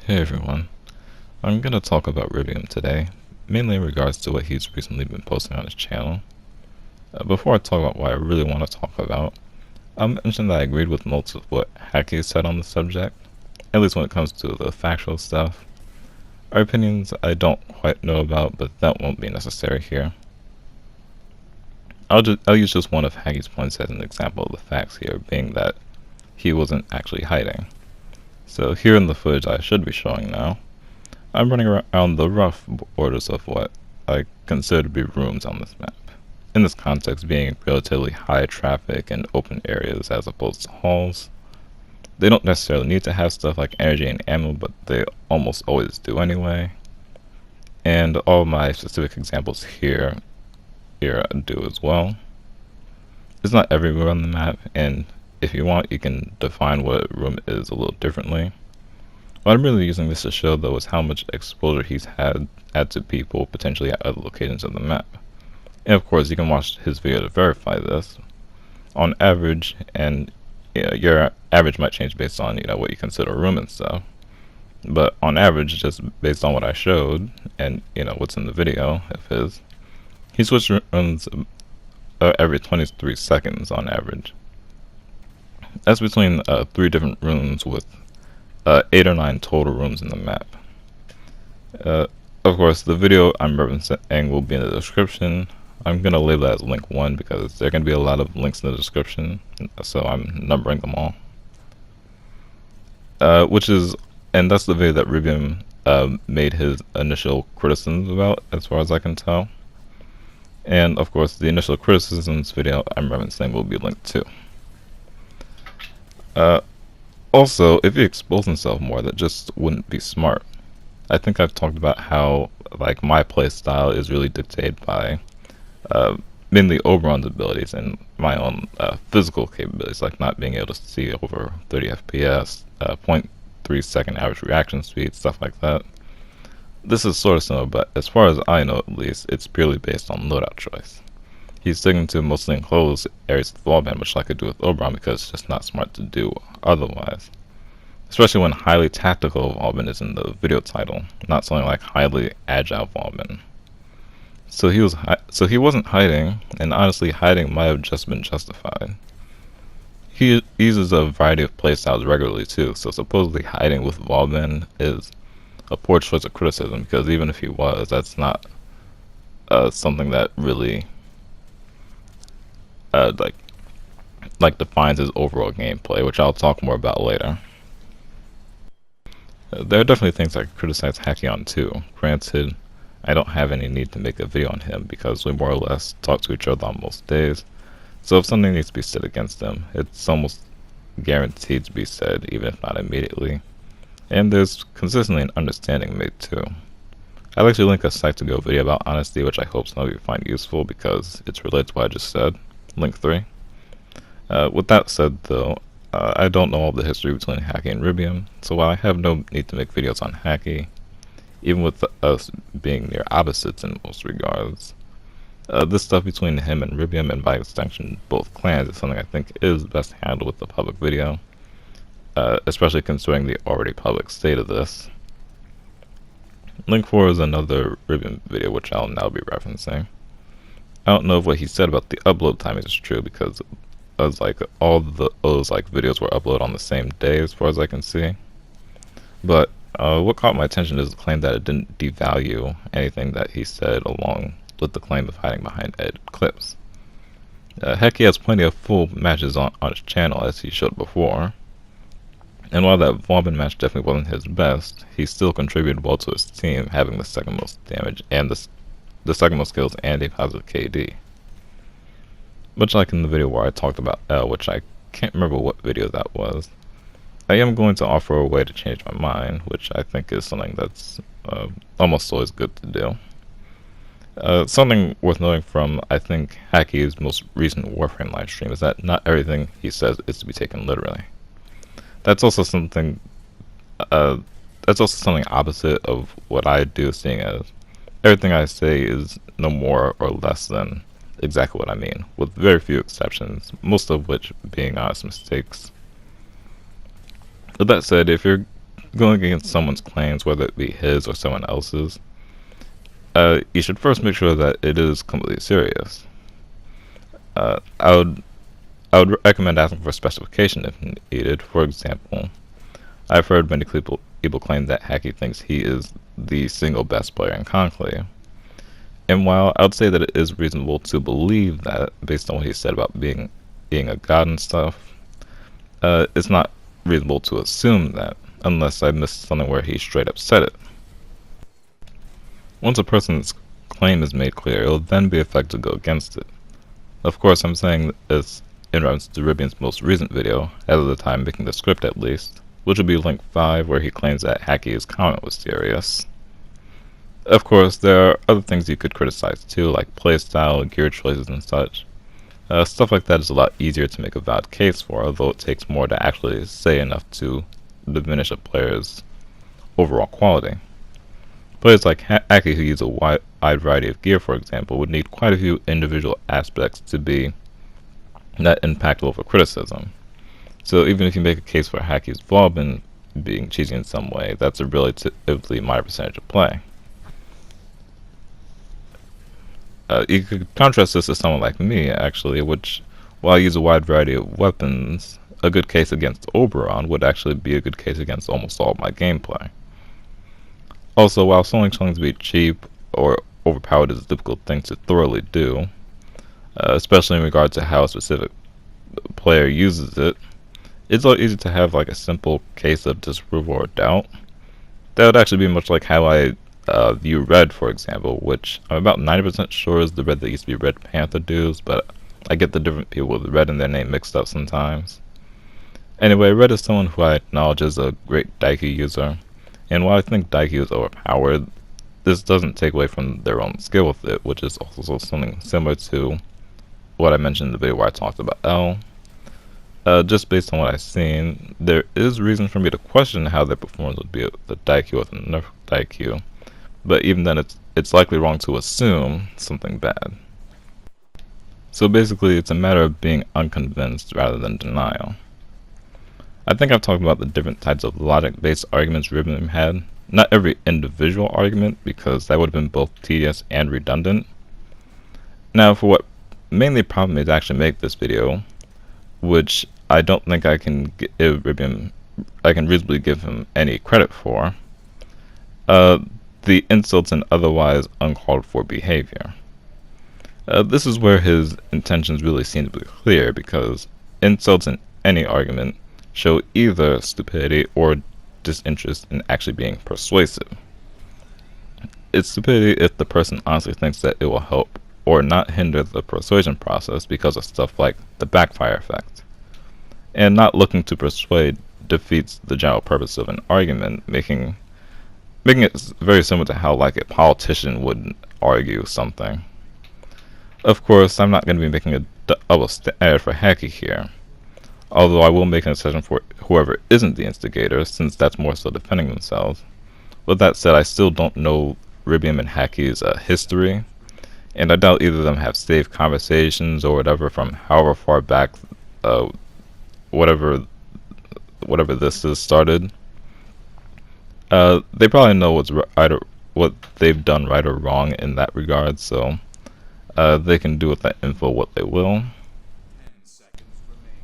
Hey everyone, I'm going to talk about Ribbium today, mainly in regards to what he's recently been posting on his channel. Before I talk about what I really want to talk about, I'll mention that I agreed with most of what Hacky said on the subject, at least when it comes to the factual stuff. Our opinions I don't quite know about, but that won't be necessary here. I'll use just one of Hacky's points as an example of the facts here, being that he wasn't actually hiding. So here in the footage I should be showing now, I'm running around the rough borders of what I consider to be rooms on this map. In this context, being relatively high traffic and open areas as opposed to halls. They don't necessarily need to have stuff like energy and ammo, but they almost always do anyway. And all my specific examples here do as well. It's not everywhere on the map, and if you want, you can define what a room is a little differently. What I'm really using this to show, though, is how much exposure he's had to people potentially at other locations of the map. And of course, you can watch his video to verify this. On average, and your average might change based on what you consider a room and stuff. But on average, just based on what I showed and what's in the video of his, he switched rooms every 23 seconds on average. That's between 3 different rooms with 8 or 9 total rooms in the map. Of course, the video I'm referencing will be in the description. I'm going to label that as link 1 because there are going to be a lot of links in the description, so I'm numbering them all. And that's the video that Ribbium made his initial criticisms about, as far as I can tell. And of course, the initial criticisms video I'm referencing will be linked too. Also, if he exposed himself more, that just wouldn't be smart. I think I've talked about how my play style is really dictated by mainly Oberon's abilities and my own physical capabilities, like not being able to see over 30 FPS, 0.3 second average reaction speed, stuff like that. This is sort of similar, but as far as I know at least, it's purely based on loadout choice. He's sticking to mostly enclosed areas of wallband, which I could do with Oberon because it's just not smart to do otherwise. Especially when highly tactical wallband is in the video title, not something like highly agile wallband. So he wasn't hiding, and honestly hiding might have just been justified. He uses a variety of playstyles regularly too, so supposedly hiding with wallband is a poor choice of criticism, because even if he was, that's not something that really defines his overall gameplay, which I'll talk more about later. There are definitely things I could criticize Hacky on too. Granted, I don't have any need to make a video on him because we more or less talk to each other on most days, so if something needs to be said against him, it's almost guaranteed to be said, even if not immediately. And there's consistently an understanding made too. I'll actually link a Psych2Go video about honesty, which I hope some of you find useful because it's related to what I just said. Link 3. With that said though, I don't know all the history between Hacky and Ribbium, so while I have no need to make videos on Hacky, even with us being near opposites in most regards, this stuff between him and Ribbium, and by extension both clans, is something I think is best handled with a public video, especially considering the already public state of this. Link 4 is another Ribbium video which I'll now be referencing. I don't know if what he said about the upload timing is true, because all those videos were uploaded on the same day as far as I can see. But what caught my attention is the claim that it didn't devalue anything that he said, along with the claim of hiding behind edited clips. Heck, he has plenty of full matches on his channel, as he showed before. And while that Vauban match definitely wasn't his best, he still contributed well to his team, having the second most damage and the second most kills and a positive KD. Much like in the video where I talked about L, which I can't remember what video that was, I am going to offer a way to change my mind, which I think is something that's almost always good to do. Something worth noting from, I think, Hacky's most recent Warframe livestream is that not everything he says is to be taken literally. That's also something opposite of what I do, seeing as everything I say is no more or less than exactly what I mean, with very few exceptions, most of which being honest mistakes. With that said, if you're going against someone's claims, whether it be his or someone else's, you should first make sure that it is completely serious. Uh, I would I would recommend asking for specification if needed. For example, I've heard many people claim that Hackey thinks he is the single best player in Conclave. And while I would say that it is reasonable to believe that, based on what he said about being a god and stuff, it's not reasonable to assume that, unless I missed something where he straight up said it. Once a person's claim is made clear, it will then be effective to go against it. Of course, I'm saying this in reference to Ribbium's most recent video, as of the time making the script at least, which will be link 5, where he claims that Hackey's comment was serious. Of course, there are other things you could criticize too, like playstyle, gear choices, and such. Stuff like that is a lot easier to make a valid case for, although it takes more to actually say enough to diminish a player's overall quality. Players like Hackey, who use a wide variety of gear, for example, would need quite a few individual aspects to be that impactful for criticism. So even if you make a case for Hackey's involvement being cheesy in some way, that's a relatively minor percentage of play. You could contrast this to someone like me, actually, which, while I use a wide variety of weapons, a good case against Oberon would actually be a good case against almost all of my gameplay. Also, while selling something to be cheap or overpowered is a difficult thing to thoroughly do, especially in regard to how a specific player uses it, it's a lot easier to have like a simple case of disapproval or doubt. That would actually be much like how I view red, for example, which I'm about 90% sure is the red that used to be Red Panther dudes, but I get the different people with red in their name mixed up sometimes. Anyway, red is someone who I acknowledge as a great Daiki user, and while I think Daiki is overpowered, this doesn't take away from their own skill with it, which is also something similar to what I mentioned in the video where I talked about L. Just based on what I've seen, there is reason for me to question how their performance would be with the Daikyu with a nerf Daikyu, but even then it's likely wrong to assume something bad. So basically, it's a matter of being unconvinced rather than denial. I think I've talked about the different types of logic-based arguments Ribbium had. Not every individual argument, because that would have been both tedious and redundant. Now, for what mainly prompted me to actually make this video, which I don't think I can give Ribbium, I can reasonably give him any credit for, the insults and otherwise uncalled for behavior. This is where his intentions really seem to be clear, because insults in any argument show either stupidity or disinterest in actually being persuasive. It's stupidity if the person honestly thinks that it will help or not hinder the persuasion process because of stuff like the backfire effect. And not looking to persuade defeats the general purpose of an argument, making it very similar to how like a politician would argue something. Of course, I'm not going to be making a double standard for Hackey here, although I will make an exception for whoever isn't the instigator, since that's more so defending themselves. With that said, I still don't know Ribbium and Hackey's history, and I doubt either of them have saved conversations or whatever from however far back whatever this is started. They probably know what's right or what they've done right or wrong in that regard, so they can do with that info what they will.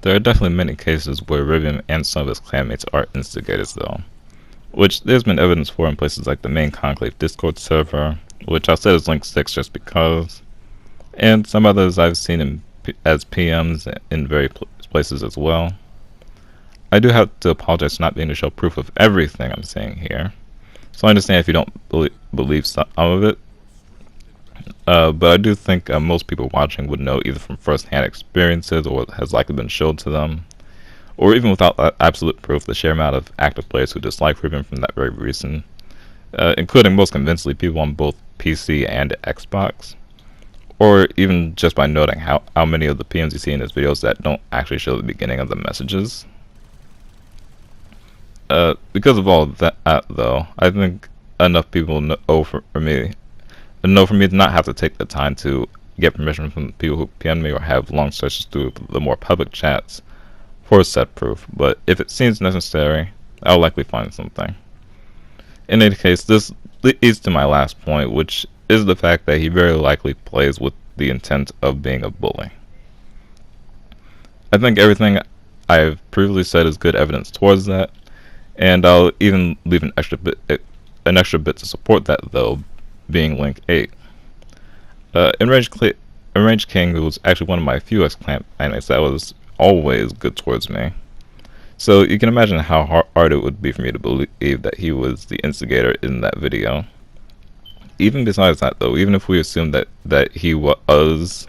There are definitely many cases where Ribbium and some of his clanmates are instigators though, which there's been evidence for in places like the main Conclave Discord server, which I'll set as link 6 just because, and some others I've seen as PMs in various places as well. I do have to apologize for not being able to show proof of everything I'm saying here, so I understand if you don't believe some of it, but I do think most people watching would know either from first-hand experiences or what has likely been shown to them, or even without absolute proof, the sheer amount of active players who dislike Ribbium from that very reason, including most convincingly people on both PC and Xbox, or even just by noting how many of the PMs you see in his videos that don't actually show the beginning of the messages. Because of all of that, though, I think enough people know for me to not have to take the time to get permission from people who PM me or have long searches through the more public chats for said proof. But if it seems necessary, I'll likely find something. In any case, this leads to my last point, which is the fact that he very likely plays with the intent of being a bully. I think everything I've previously said is good evidence towards that, and I'll even leave an extra bit to support that, though, being link 8. Enraged King was actually one of my few ex-clan animes that was always good towards me. So you can imagine how hard it would be for me to believe that he was the instigator in that video. Even besides that, though, even if we assume that he was,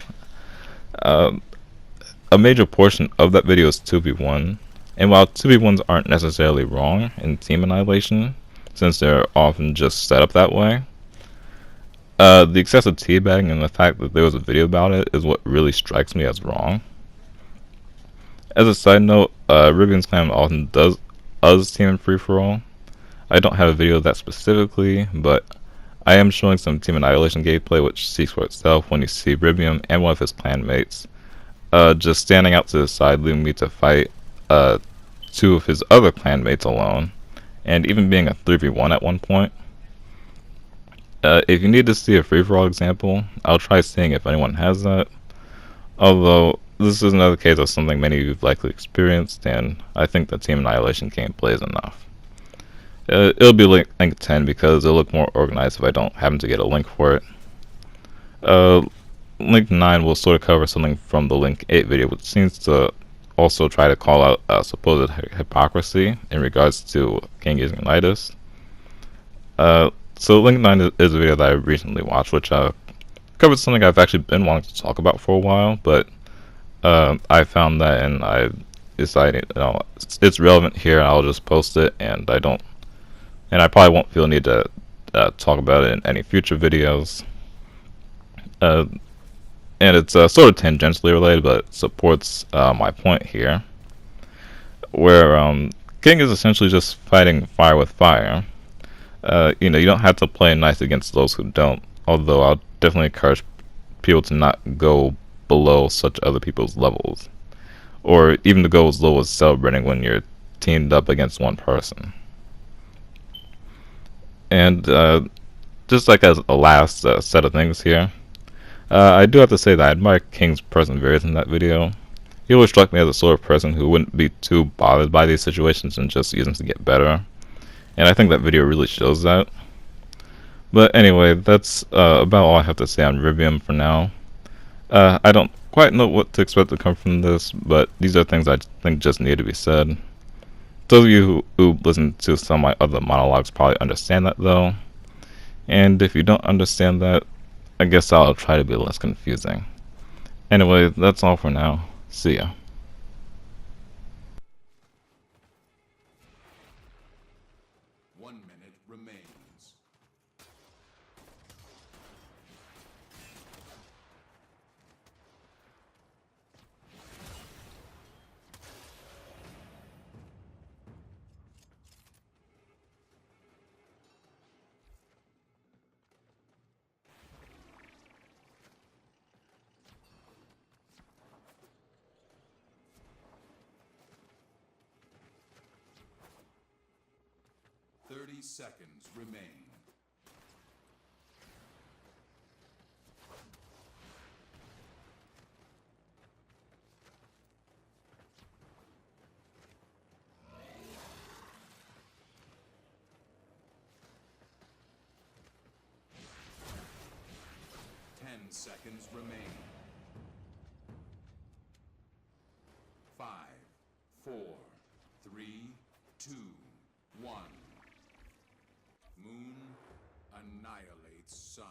uh, a major portion of that video is 2v1, and while 2v1s aren't necessarily wrong in Team Annihilation, since they're often just set up that way, the excessive teabagging and the fact that there was a video about it is what really strikes me as wrong. As a side note, Ribbium's clan often does team in free-for-all. I don't have a video of that specifically, but I am showing some Team Annihilation gameplay which speaks for itself when you see Ribbium and one of his clanmates just standing out to the side, leaving me to fight two of his other clanmates alone, and even being a 3v1 at one point. If you need to see a free-for-all example, I'll try seeing if anyone has that. Although, this is another case of something many of you have likely experienced, and I think the Team Annihilation gameplay is enough. It'll be link 10 because it'll look more organized if I don't happen to get a link for it. Link 9 will sort of cover something from the link 8 video, which seems to also try to call out supposed hypocrisy in regards to King using Unitas. So link 9 is a video that I recently watched, which covered something I've actually been wanting to talk about for a while, but I found that and I decided, it's relevant here, and I'll just post it, and I probably won't feel the need to talk about it in any future videos. And it's sort of tangentially related, but it supports my point here, where King is essentially just fighting fire with fire. You don't have to play nice against those who don't, although I'll definitely encourage people to not go below such other people's levels, or even to go as low as celebrating when you're teamed up against one person. And just like as a last set of things here, I do have to say that I admire King's perseverance in that video. He always struck me as the sort of person who wouldn't be too bothered by these situations and just use them to get better. And I think that video really shows that. But anyway, that's about all I have to say on Ribbium for now. I don't quite know what to expect to come from this, but these are things I think just need to be said. Those of you who listen to some of my other monologues probably understand that, though. And if you don't understand that, I guess I'll try to be less confusing. Anyway, that's all for now. See ya. Remains. 30 seconds remain. Seconds remain. 5, 4, 3, 2, 1. Moon annihilates sun.